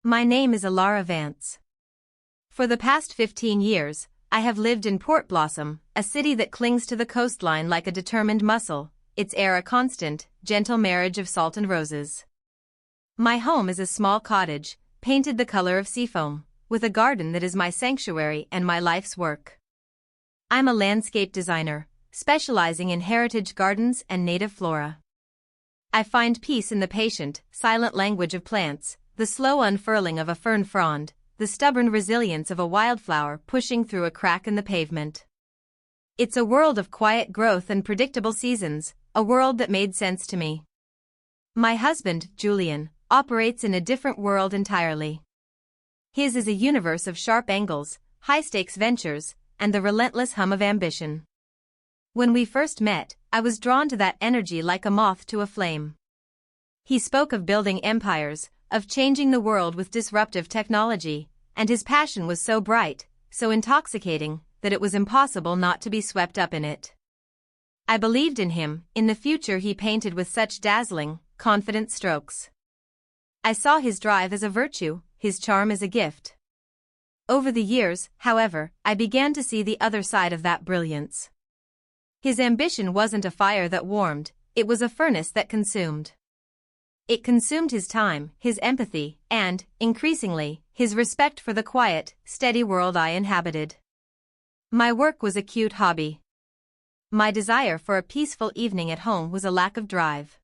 My name is Alara Vance. For the past 15 years, I have lived in Port Blossom, a city that clings to the coastline like a determined muscle, its air a constant, gentle marriage of salt and roses. My home is a small cottage, painted the color of seafoam, with a garden that is my sanctuary and my life's work. I'm a landscape designer, specializing in heritage gardens and native flora. I find peace in the patient, silent language of plants, the slow unfurling of a fern frond, the stubborn resilience of a wildflower pushing through a crack in the pavement. It's a world of quiet growth and predictable seasons, a world that made sense to me. My husband, Julian, operates in a different world entirely. His is a universe of sharp angles, high-stakes ventures, and the relentless hum of ambition. When we first met, I was drawn to that energy like a moth to a flame. He spoke of building empires, of changing the world with disruptive technology, and his passion was so bright, so intoxicating, that it was impossible not to be swept up in it. I believed in him, in the future he painted with such dazzling, confident strokes. I saw his drive as a virtue, his charm as a gift. Over the years, however, I began to see the other side of that brilliance. His ambition wasn't a fire that warmed, it was a furnace that consumed. It consumed his time, his empathy, and, increasingly, his respect for the quiet, steady world I inhabited. My work was a cute hobby. My desire for a peaceful evening at home was a lack of drive.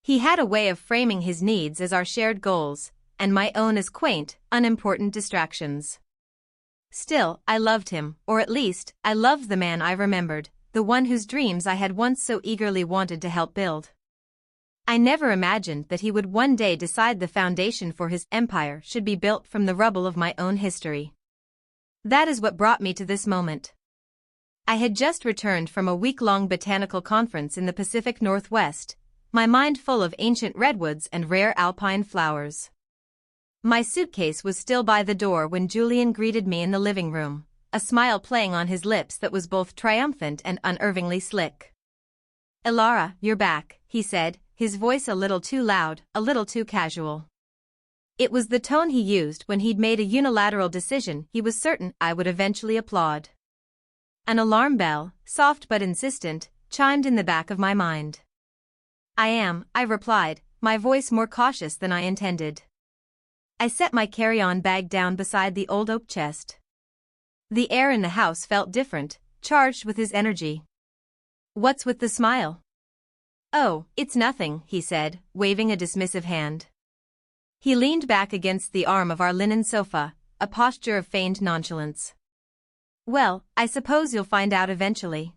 He had a way of framing his needs as our shared goals, and my own as quaint, unimportant distractions. Still, I loved him, or at least, I loved the man I remembered, the one whose dreams I had once so eagerly wanted to help build. I never imagined that he would one day decide the foundation for his empire should be built from the rubble of my own history. That is what brought me to this moment. I had just returned from a week-long botanical conference in the Pacific Northwest, my mind full of ancient redwoods and rare alpine flowers. My suitcase was still by the door when Julian greeted me in the living room, a smile playing on his lips that was both triumphant and unervingly slick. "Alara, you're back," he said, his voice a little too loud, a little too casual. It was the tone he used when he'd made a unilateral decision he was certain I would eventually applaud. An alarm bell, soft but insistent, chimed in the back of my mind. "I am," I replied, my voice more cautious than I intended. I set my carry-on bag down beside the old oak chest. The air in the house felt different, charged with his energy. "What's with the smile?" "Oh, it's nothing," he said, waving a dismissive hand. He leaned back against the arm of our linen sofa, a posture of feigned nonchalance. "Well, I suppose you'll find out eventually.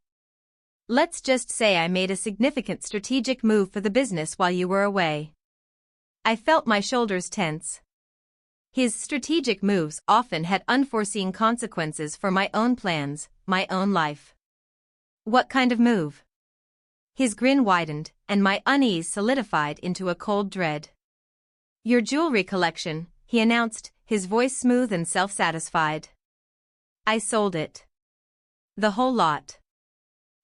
Let's just say I made a significant strategic move for the business while you were away." I felt my shoulders tense. His strategic moves often had unforeseen consequences for my own plans, my own life. "What kind of move?" His grin widened, and my unease solidified into a cold dread. "Your jewelry collection," he announced, his voice smooth and self-satisfied. "I sold it. The whole lot.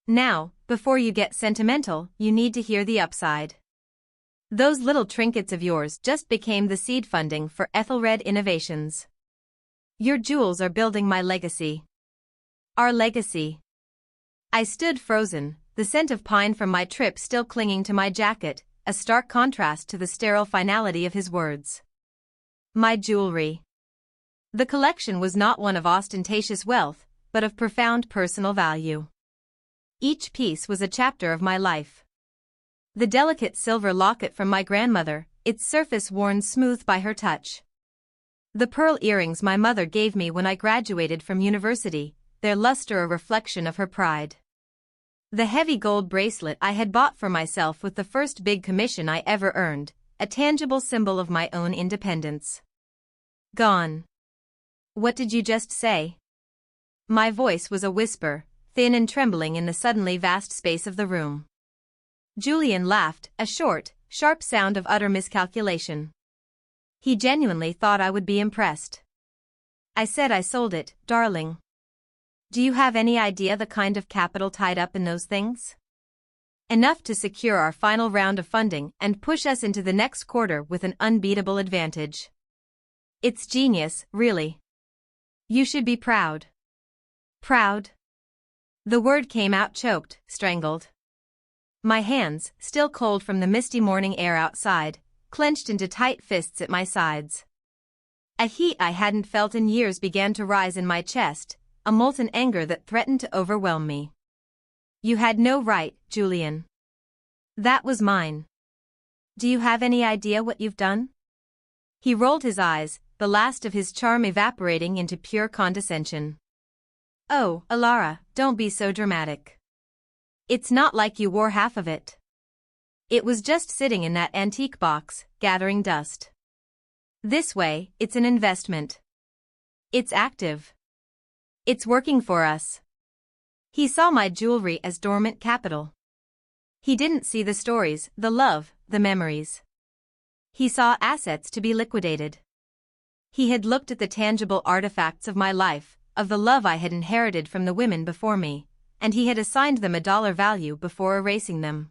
Now, before you get sentimental, you need to hear the upside. Those little trinkets of yours just became the seed funding for Ethelred Innovations. Your jewels are building my legacy. Our legacy." I stood frozen, the scent of pine from my trip still clinging to my jacket, a stark contrast to the sterile finality of his words. My jewelry. The collection was not one of ostentatious wealth, but of profound personal value. Each piece was a chapter of my life. The delicate silver locket from my grandmother, its surface worn smooth by her touch. The pearl earrings my mother gave me when I graduated from university, their luster a reflection of her pride. The heavy gold bracelet I had bought for myself with the first big commission I ever earned, a tangible symbol of my own independence. Gone. What did you just say? My voice was a whisper, thin and trembling in the suddenly vast space of the room. Julian laughed, a short, sharp sound of utter miscalculation. He genuinely thought I would be impressed. I said I sold it, darling. Do you have any idea the kind of capital tied up in those things? Enough to secure our final round of funding and push us into the next quarter with an unbeatable advantage. It's genius, really. You should be proud. Proud? The word came out choked, strangled. My hands, still cold from the misty morning air outside, clenched into tight fists at my sides. A heat I hadn't felt in years began to rise in my chest, a molten anger that threatened to overwhelm me. You had no right, Julian. That was mine. Do you have any idea what you've done? He rolled his eyes, the last of his charm evaporating into pure condescension. Oh, Alara, don't be so dramatic. It's not like you wore half of it. It was just sitting in that antique box, gathering dust. This way, it's an investment. It's active. It's working for us. He saw my jewelry as dormant capital. He didn't see the stories, the love, the memories. He saw assets to be liquidated. He had looked at the tangible artifacts of my life, of the love I had inherited from the women before me, and he had assigned them a dollar value before erasing them.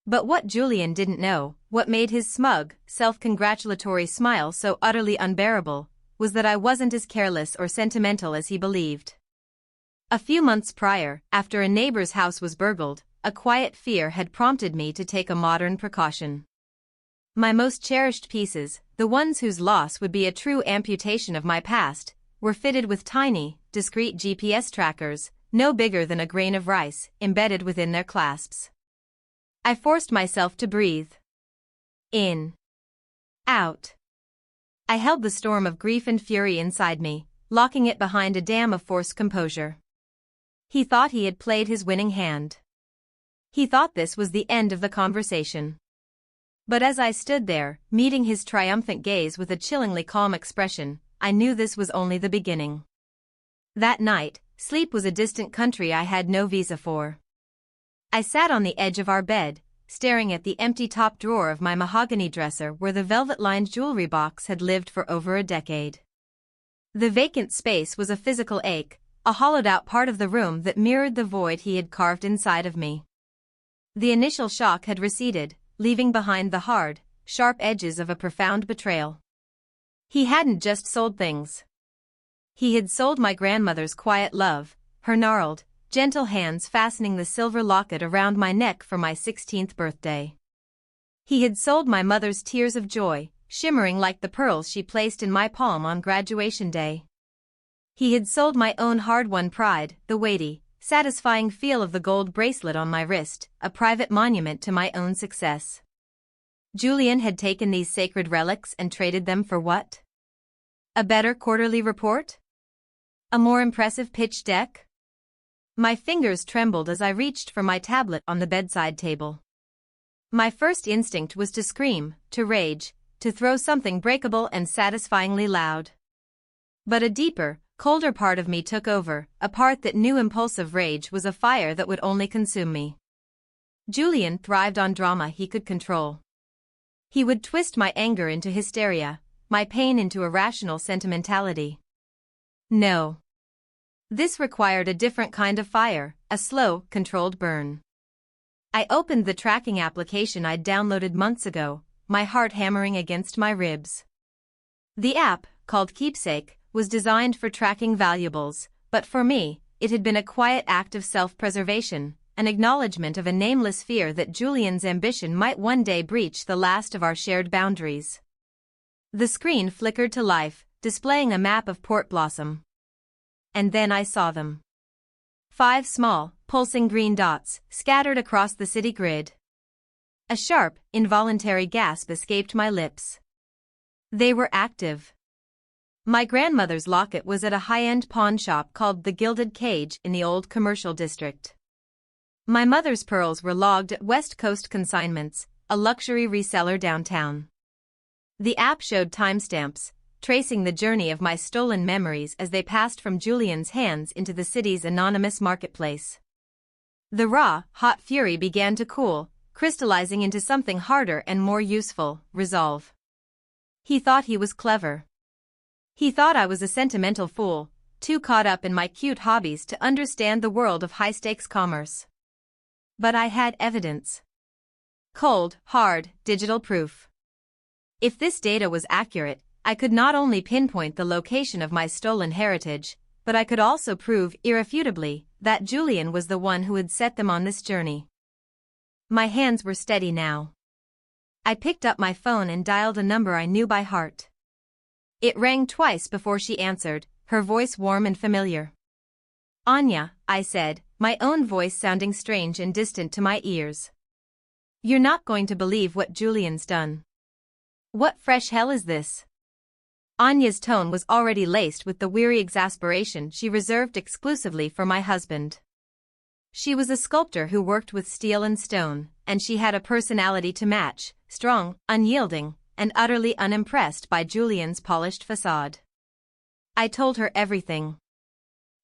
But what Julian didn't know, what made his smug, self-congratulatory smile so utterly unbearable, was that I wasn't as careless or sentimental as he believed. A few months prior, after a neighbor's house was burgled, a quiet fear had prompted me to take a modern precaution. My most cherished pieces, the ones whose loss would be a true amputation of my past, were fitted with tiny, discreet GPS trackers, no bigger than a grain of rice, embedded within their clasps. I forced myself to breathe. In. Out. I held the storm of grief and fury inside me, locking it behind a dam of forced composure. He thought he had played his winning hand. He thought this was the end of the conversation. But as I stood there, meeting his triumphant gaze with a chillingly calm expression, I knew this was only the beginning. That night, sleep was a distant country I had no visa for. I sat on the edge of our bed, staring at the empty top drawer of my mahogany dresser where the velvet-lined jewelry box had lived for over a decade. The vacant space was a physical ache, a hollowed-out part of the room that mirrored the void he had carved inside of me. The initial shock had receded, leaving behind the hard, sharp edges of a profound betrayal. He hadn't just sold things. He had sold my grandmother's quiet love, her gnarled, gentle hands fastening the silver locket around my neck for my 16th birthday. He had sold my mother's tears of joy, shimmering like the pearls she placed in my palm on graduation day. He had sold my own hard-won pride, the weighty, satisfying feel of the gold bracelet on my wrist, a private monument to my own success. Julian had taken these sacred relics and traded them for what? A better quarterly report? A more impressive pitch deck? My fingers trembled as I reached for my tablet on the bedside table. My first instinct was to scream, to rage, to throw something breakable and satisfyingly loud. But a deeper, colder part of me took over, a part that knew impulsive rage was a fire that would only consume me. Julian thrived on drama he could control. He would twist my anger into hysteria, my pain into irrational sentimentality. No. This required a different kind of fire, a slow, controlled burn. I opened the tracking application I'd downloaded months ago, my heart hammering against my ribs. The app, called Keepsake, was designed for tracking valuables, but for me, it had been a quiet act of self-preservation, an acknowledgement of a nameless fear that Julian's ambition might one day breach the last of our shared boundaries. The screen flickered to life, displaying a map of Port Blossom. And then I saw them. 5 small, pulsing green dots, scattered across the city grid. A sharp, involuntary gasp escaped my lips. They were active. My grandmother's locket was at a high-end pawn shop called the Gilded Cage in the old commercial district. My mother's pearls were logged at West Coast Consignments, a luxury reseller downtown. The app showed timestamps, tracing the journey of my stolen memories as they passed from Julian's hands into the city's anonymous marketplace. The raw, hot fury began to cool, crystallizing into something harder and more useful, resolve. He thought he was clever. He thought I was a sentimental fool, too caught up in my cute hobbies to understand the world of high-stakes commerce. But I had evidence. Cold, hard, digital proof. If this data was accurate, I could not only pinpoint the location of my stolen heritage, but I could also prove irrefutably that Julian was the one who had set them on this journey. My hands were steady now. I picked up my phone and dialed a number I knew by heart. It rang twice before she answered, her voice warm and familiar. "Anya," I said, my own voice sounding strange and distant to my ears. "You're not going to believe what Julian's done." "What fresh hell is this?" Anya's tone was already laced with the weary exasperation she reserved exclusively for my husband. She was a sculptor who worked with steel and stone, and she had a personality to match, strong, unyielding, and utterly unimpressed by Julian's polished facade. I told her everything.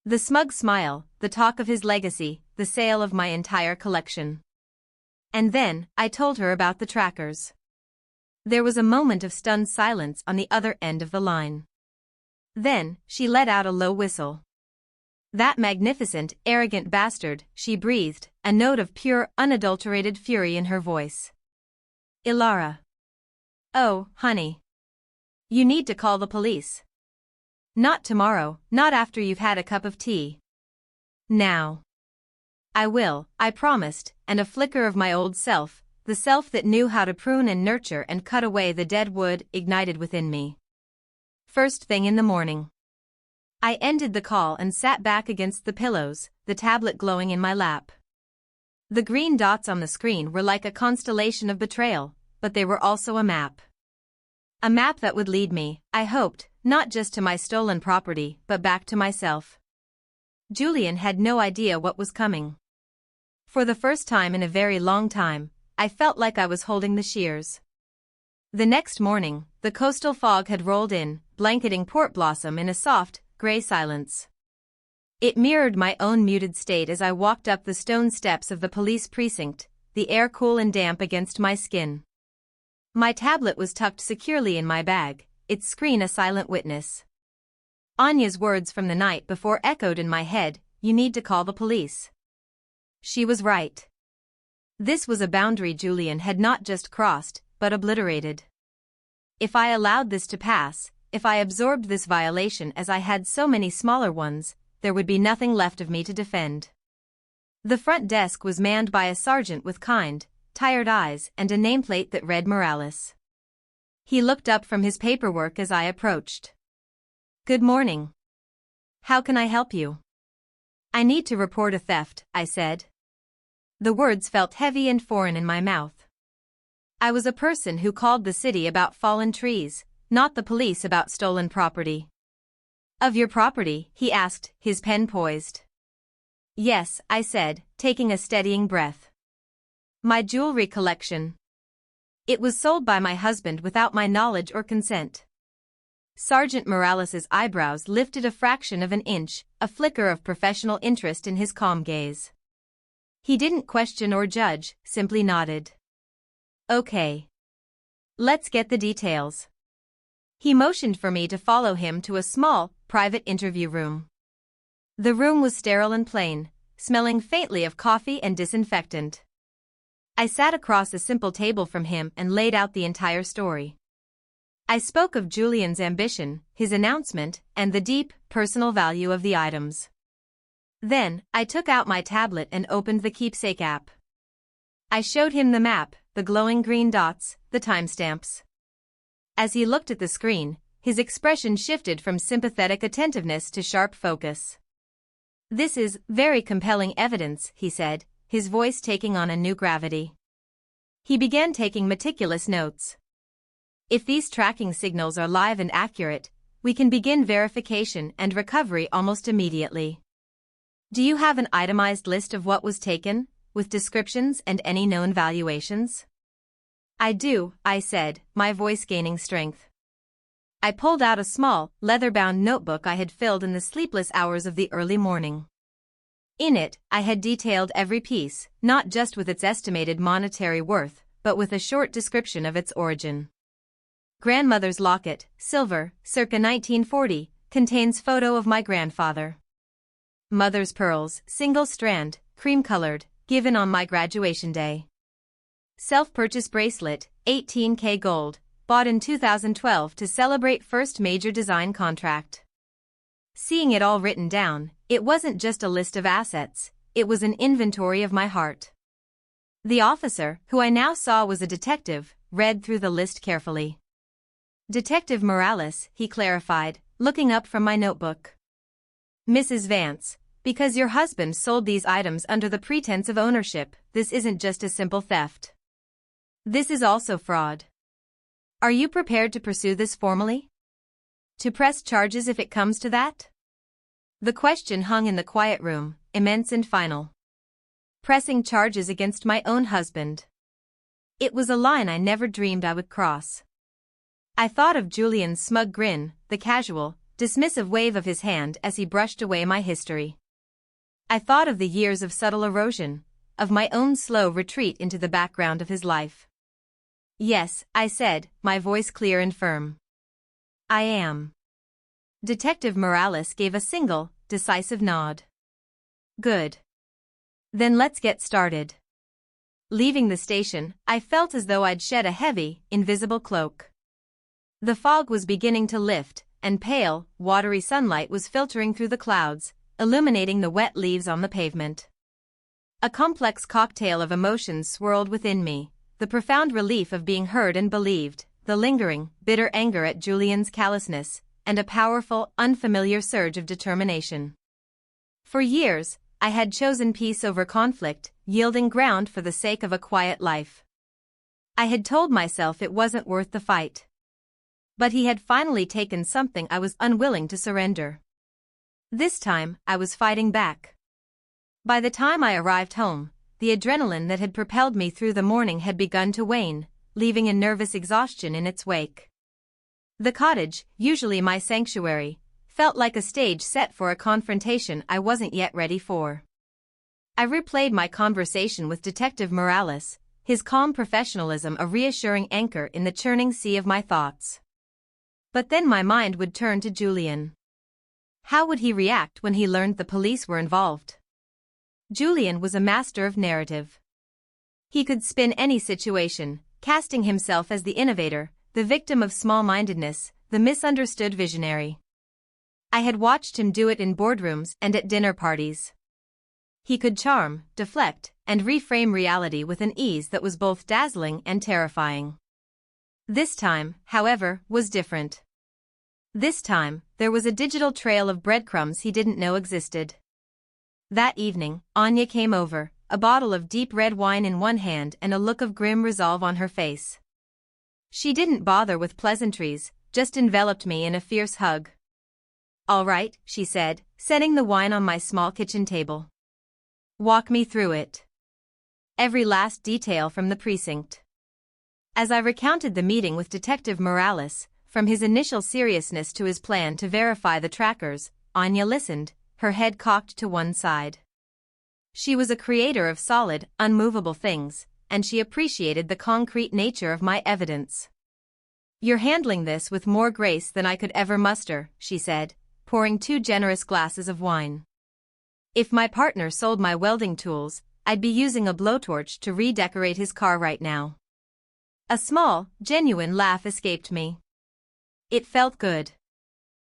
The smug smile, the talk of his legacy, the sale of my entire collection. And then, I told her about the trackers. There was a moment of stunned silence on the other end of the line. Then, she let out a low whistle. "That magnificent, arrogant bastard," she breathed, a note of pure, unadulterated fury in her voice. "Ilara. Oh, honey. You need to call the police. Not tomorrow, not after you've had a cup of tea. Now." "I will," I promised, and a flicker of my old self, the self that knew how to prune and nurture and cut away the dead wood, ignited within me. First thing in the morning. I ended the call and sat back against the pillows, the tablet glowing in my lap. The green dots on the screen were like a constellation of betrayal, but they were also a map. A map that would lead me, I hoped, not just to my stolen property, but back to myself. Julian had no idea what was coming. For the first time in a very long time, I felt like I was holding the shears. The next morning, the coastal fog had rolled in, blanketing Port Blossom in a soft, gray silence. It mirrored my own muted state as I walked up the stone steps of the police precinct, the air cool and damp against my skin. My tablet was tucked securely in my bag, its screen a silent witness. Anya's words from the night before echoed in my head, "You need to call the police." She was right. This was a boundary Julian had not just crossed, but obliterated. If I allowed this to pass, if I absorbed this violation as I had so many smaller ones, there would be nothing left of me to defend. The front desk was manned by a sergeant with kind, tired eyes and a nameplate that read Morales. He looked up from his paperwork as I approached. "Good morning. How can I help you?" "I need to report a theft," I said. The words felt heavy and foreign in my mouth. I was a person who called the city about fallen trees, not the police about stolen property. "Of your property?" he asked, his pen poised. "Yes," I said, taking a steadying breath. "My jewelry collection. It was sold by my husband without my knowledge or consent." Sergeant Morales's eyebrows lifted a fraction of an inch, a flicker of professional interest in his calm gaze. He didn't question or judge, simply nodded. "Okay. Let's get the details." He motioned for me to follow him to a small, private interview room. The room was sterile and plain, smelling faintly of coffee and disinfectant. I sat across a simple table from him and laid out the entire story. I spoke of Julian's ambition, his announcement, and the deep, personal value of the items. Then, I took out my tablet and opened the Keepsake app. I showed him the map, the glowing green dots, the timestamps. As he looked at the screen, his expression shifted from sympathetic attentiveness to sharp focus. "This is very compelling evidence," he said, his voice taking on a new gravity. He began taking meticulous notes. "If these tracking signals are live and accurate, we can begin verification and recovery almost immediately. Do you have an itemized list of what was taken, with descriptions and any known valuations?" "I do," I said, my voice gaining strength. I pulled out a small, leather-bound notebook I had filled in the sleepless hours of the early morning. In it, I had detailed every piece, not just with its estimated monetary worth, but with a short description of its origin. Grandmother's locket, silver, circa 1940, contains photo of my grandfather. Mother's pearls, single strand, cream-colored, given on my graduation day. Self-purchase bracelet, 18K gold, bought in 2012 to celebrate first major design contract. Seeing it all written down, it wasn't just a list of assets, it was an inventory of my heart. The officer, who I now saw was a detective, read through the list carefully. "Detective Morales," he clarified, looking up from my notebook. "Mrs. Vance, because your husband sold these items under the pretense of ownership, this isn't just a simple theft. This is also fraud. Are you prepared to pursue this formally? To press charges if it comes to that?" The question hung in the quiet room, immense and final. Pressing charges against my own husband. It was a line I never dreamed I would cross. I thought of Julian's smug grin, the casual, dismissive wave of his hand as he brushed away my history. I thought of the years of subtle erosion, of my own slow retreat into the background of his life. "Yes," I said, my voice clear and firm. "I am." Detective Morales gave a single, decisive nod. "Good. Then let's get started." Leaving the station, I felt as though I'd shed a heavy, invisible cloak. The fog was beginning to lift, and pale, watery sunlight was filtering through the clouds, illuminating the wet leaves on the pavement. A complex cocktail of emotions swirled within me, the profound relief of being heard and believed, the lingering, bitter anger at Julian's callousness, and a powerful, unfamiliar surge of determination. For years, I had chosen peace over conflict, yielding ground for the sake of a quiet life. I had told myself it wasn't worth the fight. But he had finally taken something I was unwilling to surrender. This time, I was fighting back. By the time I arrived home, the adrenaline that had propelled me through the morning had begun to wane, leaving a nervous exhaustion in its wake. The cottage, usually my sanctuary, felt like a stage set for a confrontation I wasn't yet ready for. I replayed my conversation with Detective Morales, his calm professionalism a reassuring anchor in the churning sea of my thoughts. But then my mind would turn to Julian. How would he react when he learned the police were involved? Julian was a master of narrative. He could spin any situation, casting himself as the innovator, the victim of small-mindedness, the misunderstood visionary. I had watched him do it in boardrooms and at dinner parties. He could charm, deflect, and reframe reality with an ease that was both dazzling and terrifying. This time, however, was different. This time, there was a digital trail of breadcrumbs he didn't know existed. That evening, Anya came over, a bottle of deep red wine in one hand and a look of grim resolve on her face. She didn't bother with pleasantries, just enveloped me in a fierce hug. "All right," she said, setting the wine on my small kitchen table. "Walk me through it." Every last detail from the precinct. As I recounted the meeting with Detective Morales, from his initial seriousness to his plan to verify the trackers, Anya listened, her head cocked to one side. She was a creator of solid, unmovable things, and she appreciated the concrete nature of my evidence. "You're handling this with more grace than I could ever muster," she said, pouring 2 generous glasses of wine. "If my partner sold my welding tools, I'd be using a blowtorch to redecorate his car right now." A small, genuine laugh escaped me. It felt good.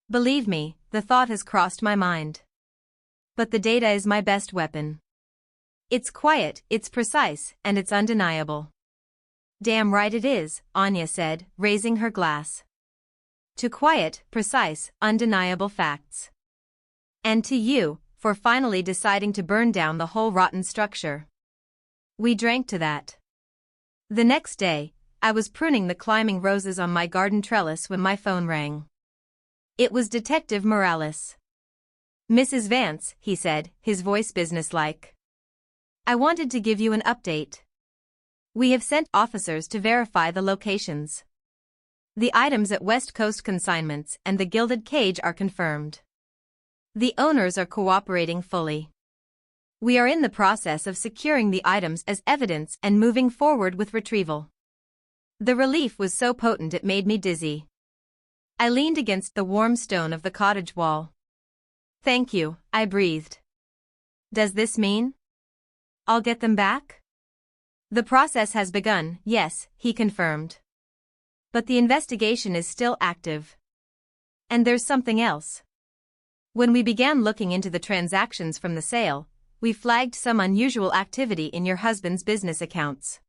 Believe me, the thought has crossed my mind. But the data is my best weapon. It's quiet, it's precise, and it's undeniable. "Damn right it is," Anya said, raising her glass. "To quiet, precise, undeniable facts. And to you, for finally deciding to burn down the whole rotten structure." We drank to that. The next day, I was pruning the climbing roses on my garden trellis when my phone rang. It was Detective Morales. "Mrs. Vance," he said, his voice businesslike. "I wanted to give you an update. We have sent officers to verify the locations. The items at West Coast Consignments and the Gilded Cage are confirmed. The owners are cooperating fully. We are in the process of securing the items as evidence and moving forward with retrieval." The relief was so potent it made me dizzy. I leaned against the warm stone of the cottage wall. "Thank you," I breathed. "Does this mean I'll get them back?" "The process has begun, yes," he confirmed. But the investigation is still active. And there's something else. When we began looking into the transactions from the sale, we flagged some unusual activity in your husband's business accounts.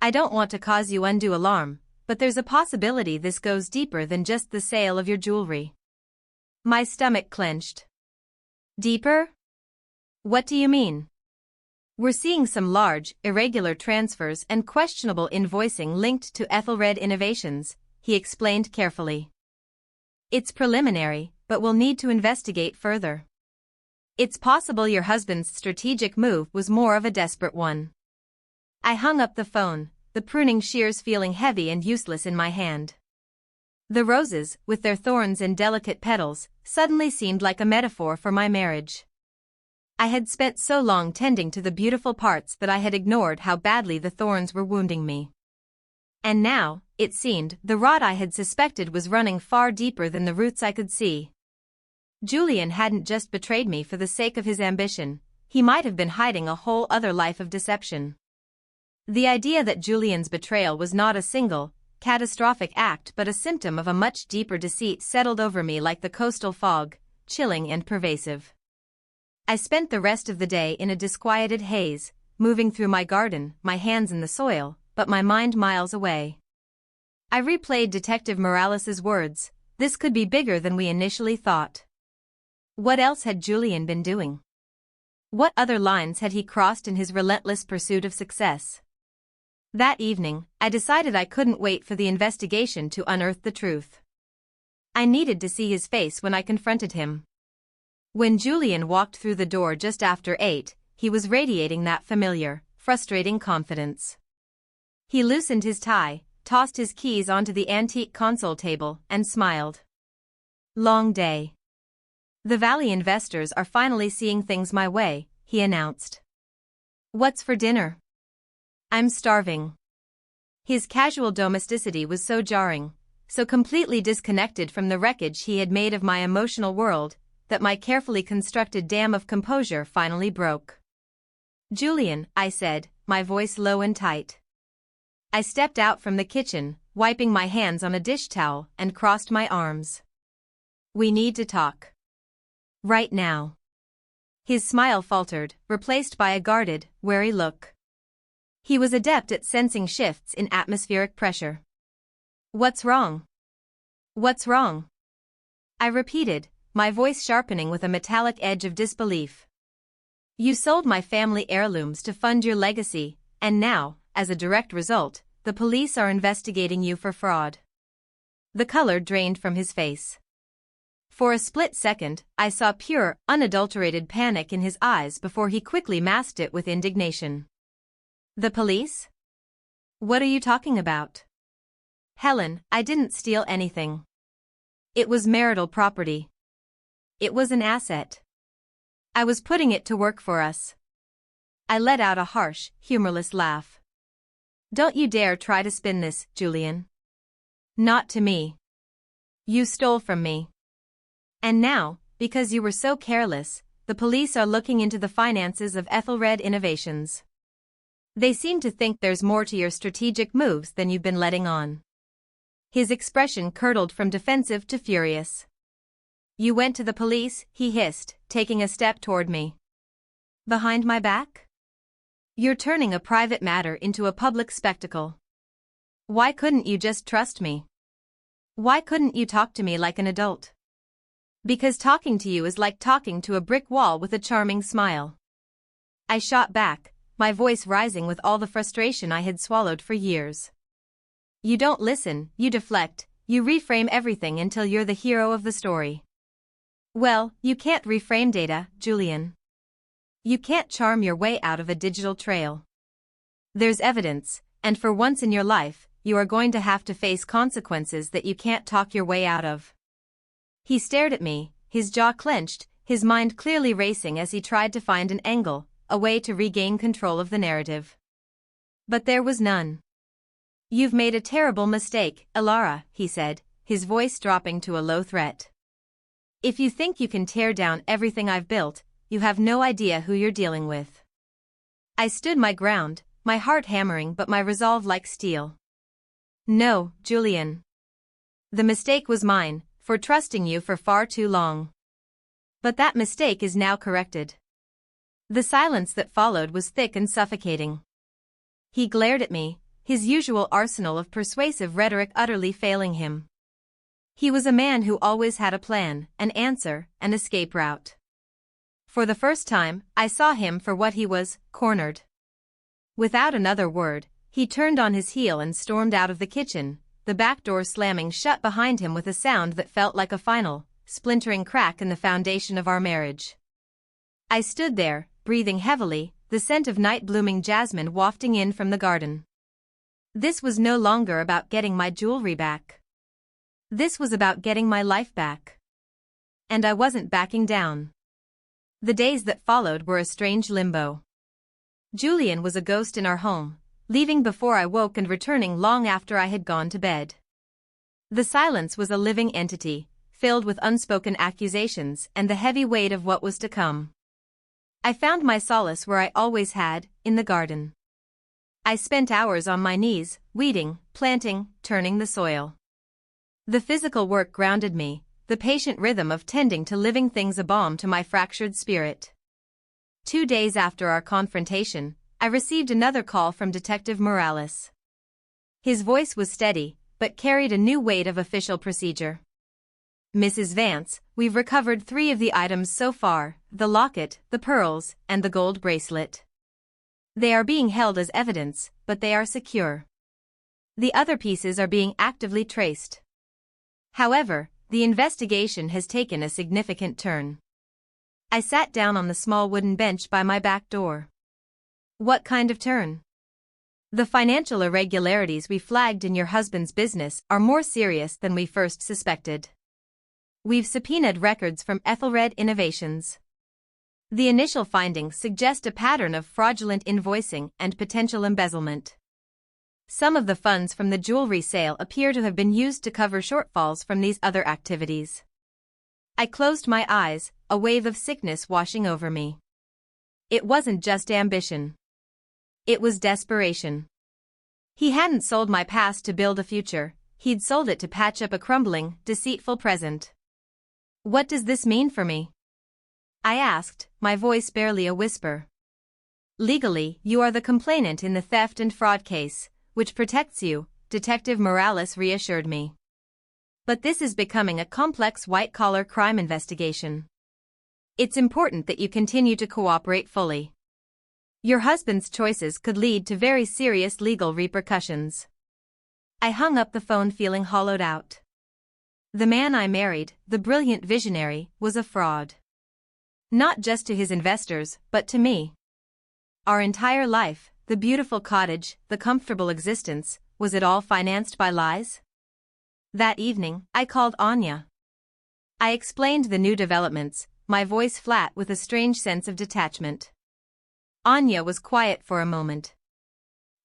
I don't want to cause you undue alarm, but there's a possibility this goes deeper than just the sale of your jewelry. My stomach clenched. Deeper? What do you mean? We're seeing some large, irregular transfers and questionable invoicing linked to Ethelred Innovations, he explained carefully. It's preliminary, but we'll need to investigate further. It's possible your husband's strategic move was more of a desperate one. I hung up the phone, the pruning shears feeling heavy and useless in my hand. The roses, with their thorns and delicate petals, suddenly seemed like a metaphor for my marriage. I had spent so long tending to the beautiful parts that I had ignored how badly the thorns were wounding me. And now, it seemed, the rot I had suspected was running far deeper than the roots I could see. Julian hadn't just betrayed me for the sake of his ambition, he might have been hiding a whole other life of deception. The idea that Julian's betrayal was not a single, catastrophic act but a symptom of a much deeper deceit settled over me like the coastal fog, chilling and pervasive. I spent the rest of the day in a disquieted haze, moving through my garden, my hands in the soil, but my mind miles away. I replayed Detective Morales's words, this could be bigger than we initially thought. What else had Julian been doing? What other lines had he crossed in his relentless pursuit of success? That evening, I decided I couldn't wait for the investigation to unearth the truth. I needed to see his face when I confronted him. When Julian walked through the door just after 8, he was radiating that familiar, frustrating confidence. He loosened his tie, tossed his keys onto the antique console table, and smiled. Long day. The Valley investors are finally seeing things my way, he announced. What's for dinner? I'm starving. His casual domesticity was so jarring, so completely disconnected from the wreckage he had made of my emotional world, that my carefully constructed dam of composure finally broke. Julian, I said, my voice low and tight. I stepped out from the kitchen, wiping my hands on a dish towel, and crossed my arms. We need to talk. Right now. His smile faltered, replaced by a guarded, wary look. He was adept at sensing shifts in atmospheric pressure. What's wrong? What's wrong? I repeated, my voice sharpening with a metallic edge of disbelief. You sold my family heirlooms to fund your legacy, and now, as a direct result, the police are investigating you for fraud. The color drained from his face. For a split second, I saw pure, unadulterated panic in his eyes before he quickly masked it with indignation. The police? What are you talking about? Helen, I didn't steal anything. It was marital property. It was an asset. I was putting it to work for us. I let out a harsh, humorless laugh. Don't you dare try to spin this, Julian. Not to me. You stole from me. And now, because you were so careless, the police are looking into the finances of Ethelred Innovations. They seem to think there's more to your strategic moves than you've been letting on. His expression curdled from defensive to furious. You went to the police, he hissed, taking a step toward me. Behind my back? You're turning a private matter into a public spectacle. Why couldn't you just trust me? Why couldn't you talk to me like an adult? Because talking to you is like talking to a brick wall with a charming smile. I shot back, my voice rising with all the frustration I had swallowed for years. You don't listen, you deflect, you reframe everything until you're the hero of the story. Well, you can't reframe data, Julian. You can't charm your way out of a digital trail. There's evidence, and for once in your life, you are going to have to face consequences that you can't talk your way out of. He stared at me, his jaw clenched, his mind clearly racing as he tried to find an angle, a way to regain control of the narrative. But there was none. You've made a terrible mistake, Elara, he said, his voice dropping to a low threat. If you think you can tear down everything I've built, you have no idea who you're dealing with. I stood my ground, my heart hammering but my resolve like steel. No, Julian. The mistake was mine, for trusting you for far too long. But that mistake is now corrected. The silence that followed was thick and suffocating. He glared at me, his usual arsenal of persuasive rhetoric utterly failing him. He was a man who always had a plan, an answer, an escape route. For the first time, I saw him for what he was, cornered. Without another word, he turned on his heel and stormed out of the kitchen, the back door slamming shut behind him with a sound that felt like a final, splintering crack in the foundation of our marriage. I stood there, breathing heavily, the scent of night-blooming jasmine wafting in from the garden. This was no longer about getting my jewelry back. This was about getting my life back. And I wasn't backing down. The days that followed were a strange limbo. Julian was a ghost in our home, leaving before I woke and returning long after I had gone to bed. The silence was a living entity, filled with unspoken accusations and the heavy weight of what was to come. I found my solace where I always had, in the garden. I spent hours on my knees, weeding, planting, turning the soil. The physical work grounded me, the patient rhythm of tending to living things a balm to my fractured spirit. 2 days after our confrontation, I received another call from Detective Morales. His voice was steady, but carried a new weight of official procedure. Mrs. Vance, we've recovered 3 of the items so far, the locket, the pearls, and the gold bracelet. They are being held as evidence, but they are secure. The other pieces are being actively traced. However, the investigation has taken a significant turn. I sat down on the small wooden bench by my back door. What kind of turn? The financial irregularities we flagged in your husband's business are more serious than we first suspected. We've subpoenaed records from Ethelred Innovations. The initial findings suggest a pattern of fraudulent invoicing and potential embezzlement. Some of the funds from the jewelry sale appear to have been used to cover shortfalls from these other activities. I closed my eyes, a wave of sickness washing over me. It wasn't just ambition. It was desperation. He hadn't sold my past to build a future, he'd sold it to patch up a crumbling, deceitful present. What does this mean for me? I asked, my voice barely a whisper. Legally, you are the complainant in the theft and fraud case, which protects you, Detective Morales reassured me. But this is becoming a complex white-collar crime investigation. It's important that you continue to cooperate fully. Your husband's choices could lead to very serious legal repercussions. I hung up the phone feeling hollowed out. The man I married, the brilliant visionary, was a fraud. Not just to his investors, but to me. Our entire life, the beautiful cottage, the comfortable existence, was it all financed by lies? That evening, I called Anya. I explained the new developments, my voice flat with a strange sense of detachment. Anya was quiet for a moment.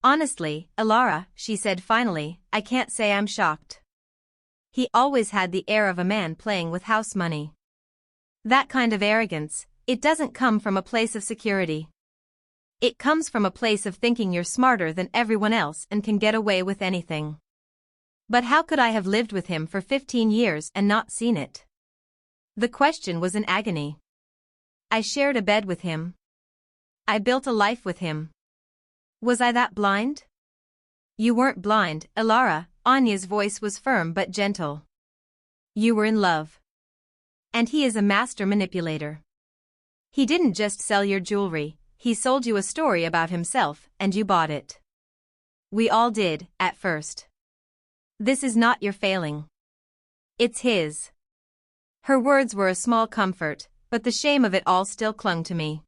Honestly, Ilara, she said finally, I can't say I'm shocked. He always had the air of a man playing with house money. That kind of arrogance, it doesn't come from a place of security. It comes from a place of thinking you're smarter than everyone else and can get away with anything. But how could I have lived with him for 15 years and not seen it? The question was an agony. I shared a bed with him. I built a life with him. Was I that blind? You weren't blind, Ilara, Anya's voice was firm but gentle. You were in love. And he is a master manipulator. He didn't just sell your jewelry, he sold you a story about himself and you bought it. We all did, at first. This is not your failing. It's his. Her words were a small comfort, but the shame of it all still clung to me.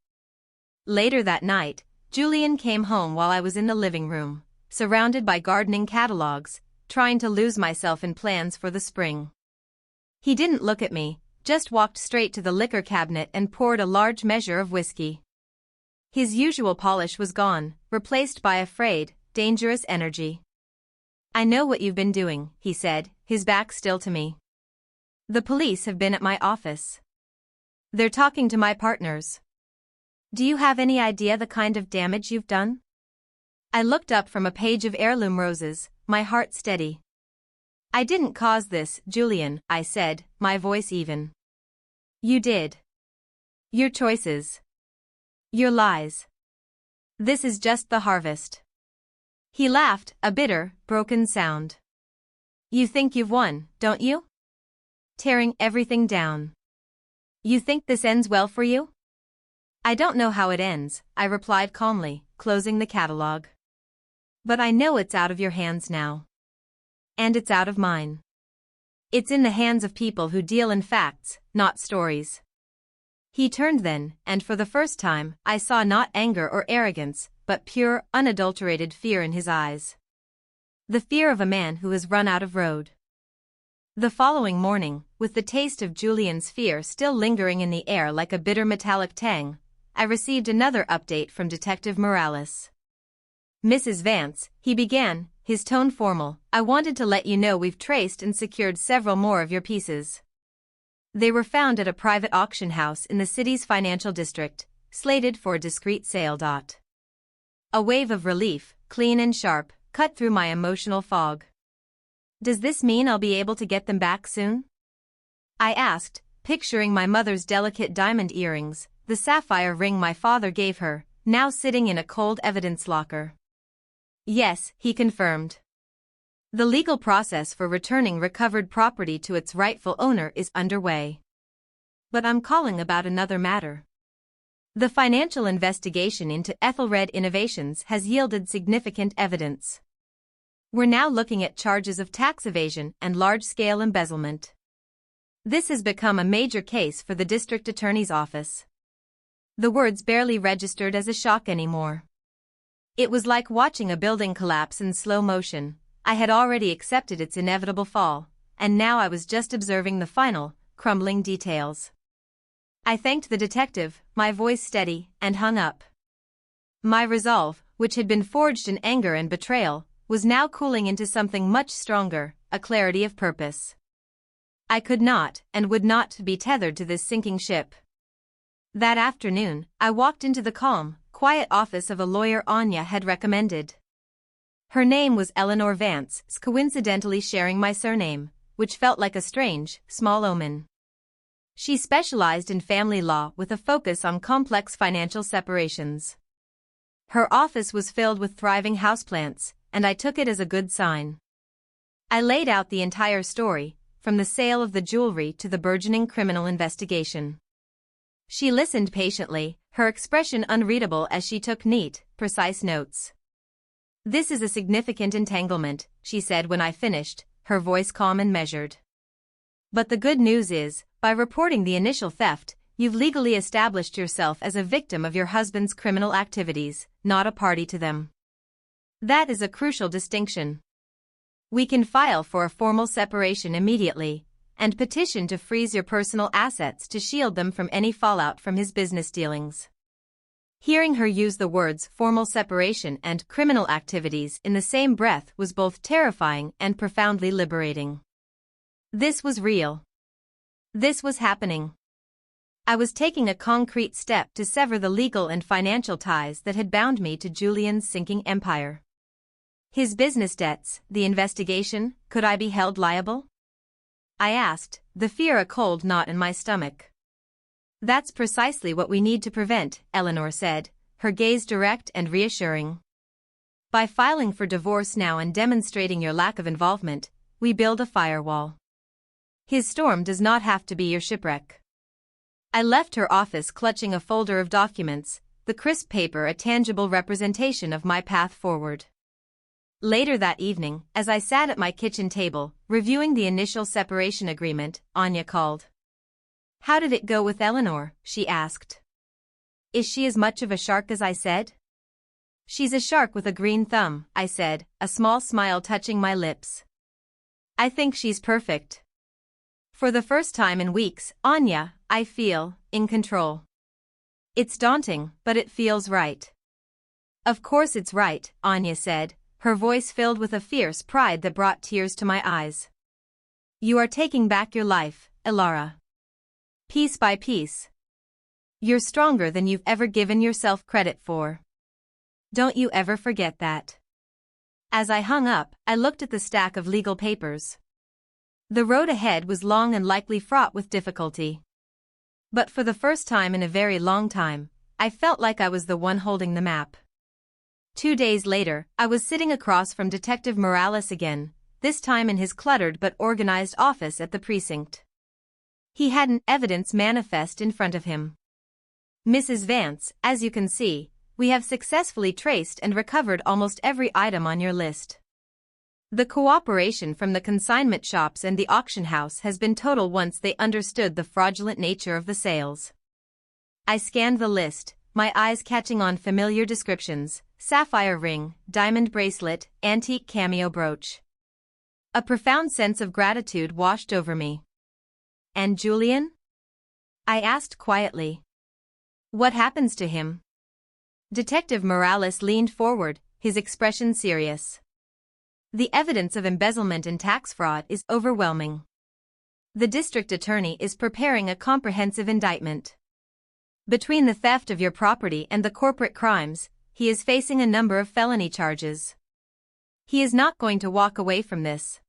Later that night, Julian came home while I was in the living room, surrounded by gardening catalogs, trying to lose myself in plans for the spring. He didn't look at me, just walked straight to the liquor cabinet and poured a large measure of whiskey. His usual polish was gone, replaced by a frayed, dangerous energy. I know what you've been doing, he said, his back still to me. The police have been at my office. They're talking to my partners. Do you have any idea the kind of damage you've done? I looked up from a page of heirloom roses, my heart steady. I didn't cause this, Julian, I said, my voice even. You did. Your choices. Your lies. This is just the harvest. He laughed, a bitter, broken sound. You think you've won, don't you? Tearing everything down. You think this ends well for you? I don't know how it ends, I replied calmly, closing the catalog. But I know it's out of your hands now. And it's out of mine. It's in the hands of people who deal in facts, not stories. He turned then, and for the first time, I saw not anger or arrogance, but pure, unadulterated fear in his eyes. The fear of a man who has run out of road. The following morning, with the taste of Julian's fear still lingering in the air like a bitter metallic tang, I received another update from Detective Morales. Mrs. Vance, he began, his tone formal, I wanted to let you know we've traced and secured several more of your pieces. They were found at a private auction house in the city's financial district, slated for a discreet sale. A wave of relief, clean and sharp, cut through my emotional fog. Does this mean I'll be able to get them back soon? I asked, picturing my mother's delicate diamond earrings, the sapphire ring my father gave her, now sitting in a cold evidence locker. Yes, he confirmed. The legal process for returning recovered property to its rightful owner is underway. But I'm calling about another matter. The financial investigation into Ethelred Innovations has yielded significant evidence. We're now looking at charges of tax evasion and large-scale embezzlement. This has become a major case for the district attorney's office. The words barely registered as a shock anymore. It was like watching a building collapse in slow motion. I had already accepted its inevitable fall, and now I was just observing the final, crumbling details. I thanked the detective, my voice steady, and hung up. My resolve, which had been forged in anger and betrayal, was now cooling into something much stronger, a clarity of purpose. I could not, and would not, be tethered to this sinking ship. That afternoon, I walked into the calm, quiet office of a lawyer Anya had recommended. Her name was Eleanor Vance, coincidentally sharing my surname, which felt like a strange, small omen. She specialized in family law with a focus on complex financial separations. Her office was filled with thriving houseplants, and I took it as a good sign. I laid out the entire story, from the sale of the jewelry to the burgeoning criminal investigation. She listened patiently, her expression unreadable as she took neat, precise notes. This is a significant entanglement, she said when I finished, her voice calm and measured. But the good news is, by reporting the initial theft, you've legally established yourself as a victim of your husband's criminal activities, not a party to them. That is a crucial distinction. We can file for a formal separation immediately, and petition to freeze your personal assets to shield them from any fallout from his business dealings. Hearing her use the words formal separation and criminal activities in the same breath was both terrifying and profoundly liberating. This was real. This was happening. I was taking a concrete step to sever the legal and financial ties that had bound me to Julian's sinking empire. His business debts, the investigation, could I be held liable? I asked, the fear a cold knot in my stomach. That's precisely what we need to prevent, Eleanor said, her gaze direct and reassuring. By filing for divorce now and demonstrating your lack of involvement, we build a firewall. His storm does not have to be your shipwreck. I left her office clutching a folder of documents, the crisp paper a tangible representation of my path forward. Later that evening, as I sat at my kitchen table, reviewing the initial separation agreement, Anya called. How did it go with Eleanor? She asked. Is she as much of a shark as I said? She's a shark with a green thumb, I said, a small smile touching my lips. I think she's perfect. For the first time in weeks, Anya, I feel, in control. It's daunting, but it feels right. Of course it's right, Anya said, her voice filled with a fierce pride that brought tears to my eyes. You are taking back your life, Ilara. Piece by piece. You're stronger than you've ever given yourself credit for. Don't you ever forget that. As I hung up, I looked at the stack of legal papers. The road ahead was long and likely fraught with difficulty. But for the first time in a very long time, I felt like I was the one holding the map. 2 days later, I was sitting across from Detective Morales again, this time in his cluttered but organized office at the precinct. He had an evidence manifest in front of him. "Mrs. Vance, as you can see, we have successfully traced and recovered almost every item on your list. The cooperation from the consignment shops and the auction house has been total once they understood the fraudulent nature of the sales." I scanned the list, my eyes catching on familiar descriptions: sapphire ring, diamond bracelet, antique cameo brooch. A profound sense of gratitude washed over me. "And Julian?" I asked quietly. "What happens to him?" Detective Morales leaned forward, his expression serious. "The evidence of embezzlement and tax fraud is overwhelming. The district attorney is preparing a comprehensive indictment. Between the theft of your property and the corporate crimes, he is facing a number of felony charges. He is not going to walk away from this."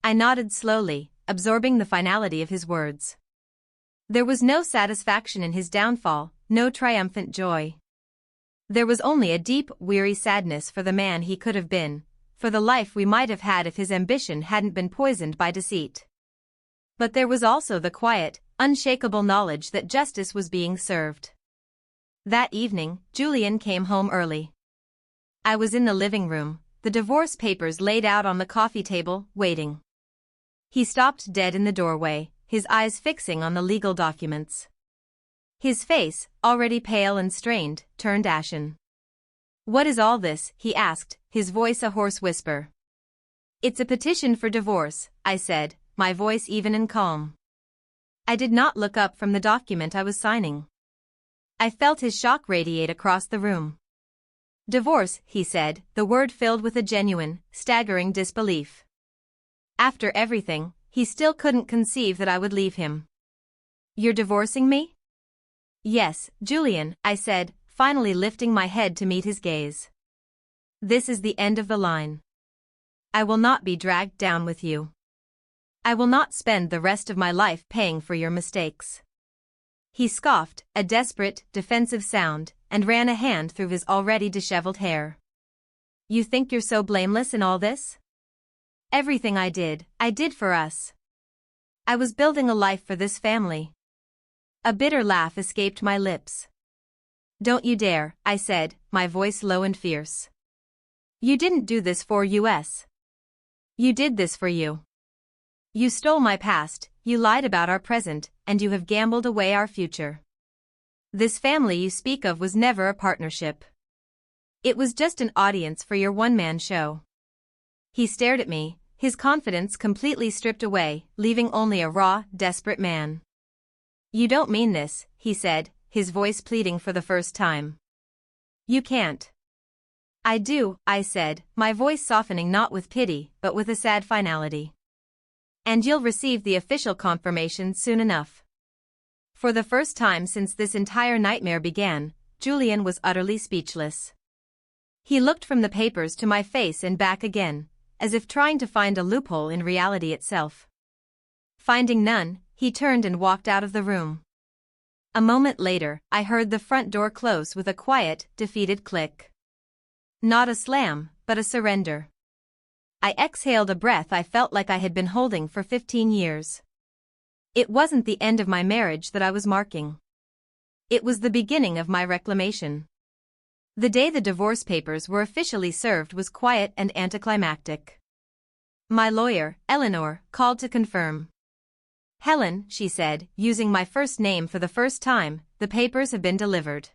I nodded slowly, absorbing the finality of his words. There was no satisfaction in his downfall, no triumphant joy. There was only a deep, weary sadness for the man he could have been, for the life we might have had if his ambition hadn't been poisoned by deceit. But there was also the quiet, unshakable knowledge that justice was being served. That evening, Julian came home early. I was in the living room, the divorce papers laid out on the coffee table, waiting. He stopped dead in the doorway, his eyes fixing on the legal documents. His face, already pale and strained, turned ashen. "What is all this?" he asked, his voice a hoarse whisper. "It's a petition for divorce," I said, my voice even and calm. I did not look up from the document I was signing. I felt his shock radiate across the room. "Divorce," he said, the word filled with a genuine, staggering disbelief. After everything, he still couldn't conceive that I would leave him. "You're divorcing me?" "Yes, Julian," I said, finally lifting my head to meet his gaze. "This is the end of the line. I will not be dragged down with you. I will not spend the rest of my life paying for your mistakes." He scoffed, a desperate, defensive sound, and ran a hand through his already disheveled hair. "You think you're so blameless in all this? Everything I did for us. I was building a life for this family." A bitter laugh escaped my lips. "Don't you dare," I said, my voice low and fierce. "You didn't do this for us. You did this for you. You stole my past, you lied about our present, and you have gambled away our future. This family you speak of was never a partnership. It was just an audience for your one-man show." He stared at me, his confidence completely stripped away, leaving only a raw, desperate man. "You don't mean this," he said, his voice pleading for the first time. "You can't." "I do," I said, my voice softening not with pity, but with a sad finality. "And you'll receive the official confirmation soon enough." For the first time since this entire nightmare began, Julian was utterly speechless. He looked from the papers to my face and back again, as if trying to find a loophole in reality itself. Finding none, he turned and walked out of the room. A moment later, I heard the front door close with a quiet, defeated click. Not a slam, but a surrender. I exhaled a breath I felt like I had been holding for 15 years. It wasn't the end of my marriage that I was marking. It was the beginning of my reclamation. The day the divorce papers were officially served was quiet and anticlimactic. My lawyer, Eleanor, called to confirm. "Helen," she said, using my first name for the first time, "the papers have been delivered.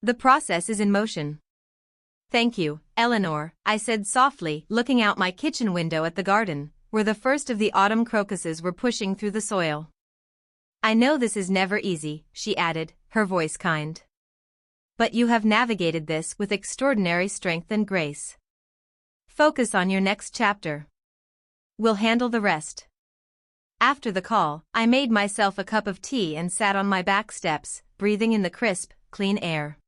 The process is in motion." "Thank you, Eleanor," I said softly, looking out my kitchen window at the garden, where the first of the autumn crocuses were pushing through the soil. "I know this is never easy," she added, her voice kind. "But you have navigated this with extraordinary strength and grace. Focus on your next chapter. We'll handle the rest." After the call, I made myself a cup of tea and sat on my back steps, breathing in the crisp, clean air.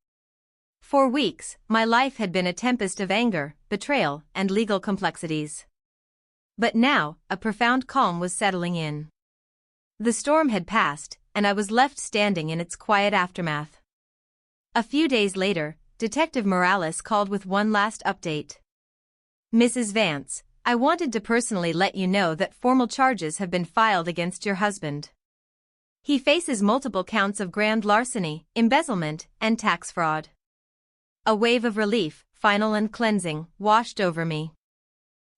For weeks, my life had been a tempest of anger, betrayal, and legal complexities. But now, a profound calm was settling in. The storm had passed, and I was left standing in its quiet aftermath. A few days later, Detective Morales called with one last update. "Mrs. Vance, I wanted to personally let you know that formal charges have been filed against your husband. He faces multiple counts of grand larceny, embezzlement, and tax fraud." A wave of relief, final and cleansing, washed over me.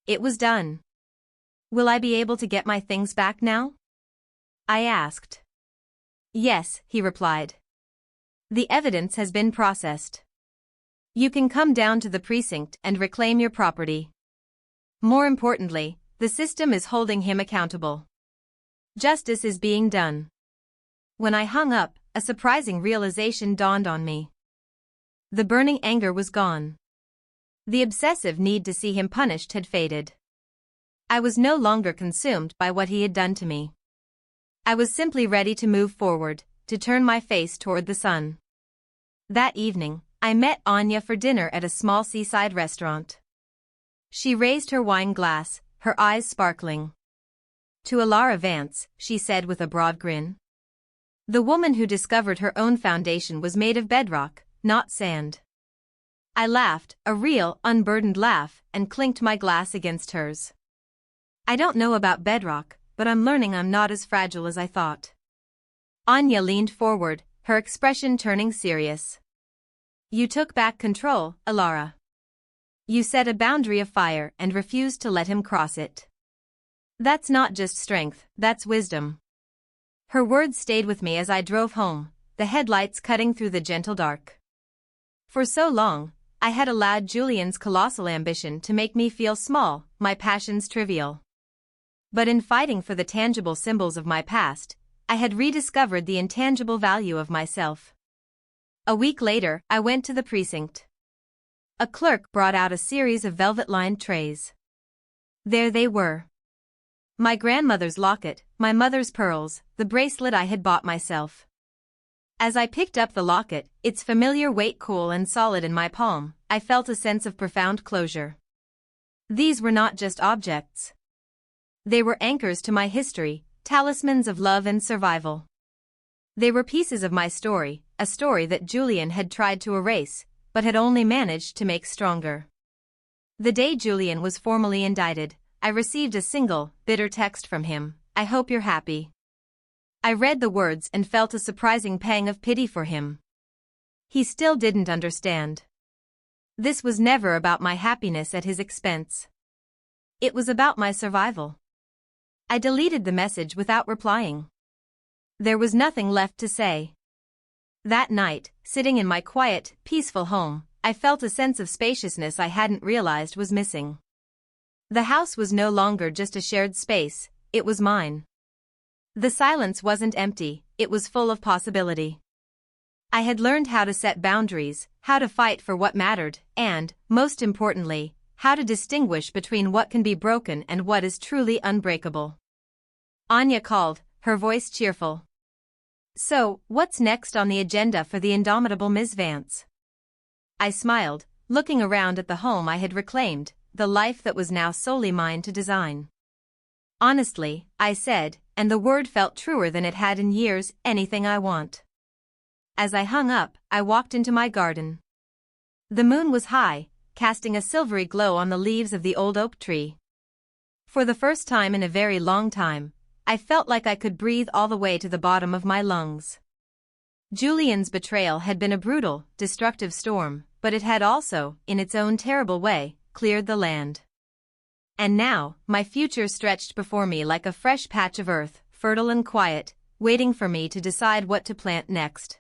It was done. "Will I be able to get my things back now?" I asked. "Yes," he replied. "The evidence has been processed. You can come down to the precinct and reclaim your property. More importantly, the system is holding him accountable. Justice is being done." When I hung up, a surprising realization dawned on me. The burning anger was gone. The obsessive need to see him punished had faded. I was no longer consumed by what he had done to me. I was simply ready to move forward, to turn my face toward the sun. That evening, I met Anya for dinner at a small seaside restaurant. She raised her wine glass, her eyes sparkling. "To Alara Vance," she said with a broad grin. The woman who discovered her own foundation was made of bedrock, not sand. I laughed, a real, unburdened laugh, and clinked my glass against hers. "I don't know about bedrock, but I'm learning I'm not as fragile as I thought." Anya leaned forward, her expression turning serious. "You took back control, Alara. You set a boundary of fire and refused to let him cross it. That's not just strength, that's wisdom." Her words stayed with me as I drove home, the headlights cutting through the gentle dark. For so long, I had allowed Julian's colossal ambition to make me feel small, my passions trivial. But in fighting for the tangible symbols of my past, I had rediscovered the intangible value of myself. A week later, I went to the precinct. A clerk brought out a series of velvet-lined trays. There they were. My grandmother's locket, my mother's pearls, the bracelet I had bought myself. As I picked up the locket, its familiar weight cool and solid in my palm, I felt a sense of profound closure. These were not just objects. They were anchors to my history, talismans of love and survival. They were pieces of my story, a story that Julian had tried to erase, but had only managed to make stronger. The day Julian was formally indicted, I received a single, bitter text from him: "I hope you're happy." I read the words and felt a surprising pang of pity for him. He still didn't understand. This was never about my happiness at his expense. It was about my survival. I deleted the message without replying. There was nothing left to say. That night, sitting in my quiet, peaceful home, I felt a sense of spaciousness I hadn't realized was missing. The house was no longer just a shared space, it was mine. The silence wasn't empty, it was full of possibility. I had learned how to set boundaries, how to fight for what mattered, and, most importantly, how to distinguish between what can be broken and what is truly unbreakable. Anya called, her voice cheerful. "So, what's next on the agenda for the indomitable Ms. Vance?" I smiled, looking around at the home I had reclaimed, the life that was now solely mine to design. "Honestly," I said, and the word felt truer than it had in years, "anything I want." As I hung up, I walked into my garden. The moon was high, casting a silvery glow on the leaves of the old oak tree. For the first time in a very long time, I felt like I could breathe all the way to the bottom of my lungs. Julian's betrayal had been a brutal, destructive storm, but it had also, in its own terrible way, cleared the land. And now, my future stretched before me like a fresh patch of earth, fertile and quiet, waiting for me to decide what to plant next.